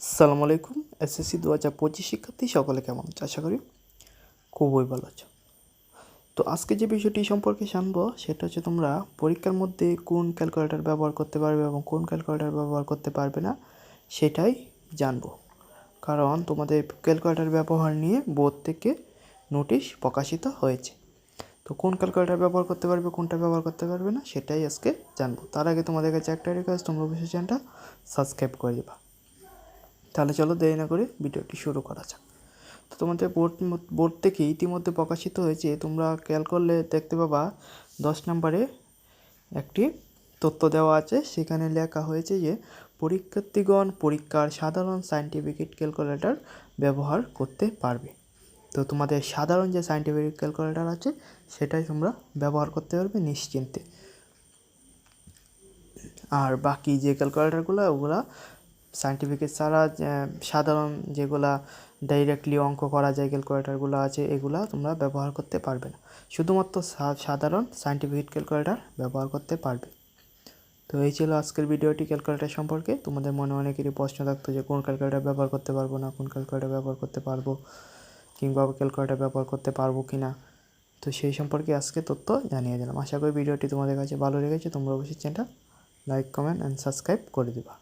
আসসালামু আলাইকুম। এসএসসি 2025 শিক্ষার্থী সকলে কেমন আছো? আশা করি খুবই ভালো আছো। তো আজকে যে বিষয়টি সম্পর্কে জানবো সেটা হচ্ছে তোমরা পরীক্ষার মধ্যে কোন ক্যালকুলেটর ব্যবহার করতে পারবে এবং কোন ক্যালকুলেটর ব্যবহার করতে পারবে না সেটাই জানবো। কারণ তোমাদের ক্যালকুলেটর ব্যবহার নিয়ে বোর্ড থেকে নোটিশ প্রকাশিত হয়েছে। তো কোন ক্যালকুলেটর ব্যবহার করতে পারবে, কোনটা ব্যবহার করতে পারবে না সেটাই আজকে জানবো। তার আগে তোমাদের কাছে একটা রিকোয়েস্ট, তোমরা অবশ্যই চ্যানেলটা সাবস্ক্রাইব করে দিবা। তাহলে চলো দেরি না করে ভিডিওটি শুরু করা যাক। তো তোমাদের বোর্ড থেকে ইতিমধ্যে প্রকাশিত হয়েছে, তোমরা খেয়াল করলে দেখতে পাবা 10 নম্বরে একটি তথ্য দেওয়া আছে। সেখানে লেখা হয়েছে যে পরীক্ষার্থীগণ পরীক্ষার সাধারণ সায়েন্টিফিক ক্যালকুলেটর ব্যবহার করতে পারবে। তো তোমাদের সাধারণ যে সায়েন্টিফিক ক্যালকুলেটর আছে সেটাই তোমরা ব্যবহার করতে পারবে নিশ্চিন্তে। আর বাকি যে ক্যালকুলেটরগুলো ওগুলা সায়েন্টিফিক ছাড়া সাধারণ যেগুলা ডাইরেক্টলি অঙ্ক করা যায় ক্যালকুলেটরগুলো আছে এগুলা তোমরা ব্যবহার করতে পারবে না, শুধুমাত্র সাধারণ সায়েন্টিফিক ক্যালকুলেটর ব্যবহার করতে পারবে। তো এই ছিল আজকের ভিডিওটি ক্যালকুলেটর সম্পর্কে। তোমাদের মনে অনেকেরই প্রশ্ন থাকতো যে কোন ক্যালকুলেটর ব্যবহার করতে পারবো না, কোন ক্যালকুলেটর ব্যবহার করতে পারবো, কিংবা ক্যালকুলেটর ব্যবহার করতে পারবো কি না। তো সেই সম্পর্কে আজকে তথ্য জানিয়ে দিলাম। আশা করি ভিডিওটি তোমাদের কাছে ভালো লেগেছে। তোমরা অবশ্যই চ্যানেলটা লাইক, কমেন্ট অ্যান্ড সাবস্ক্রাইব করে দিবা।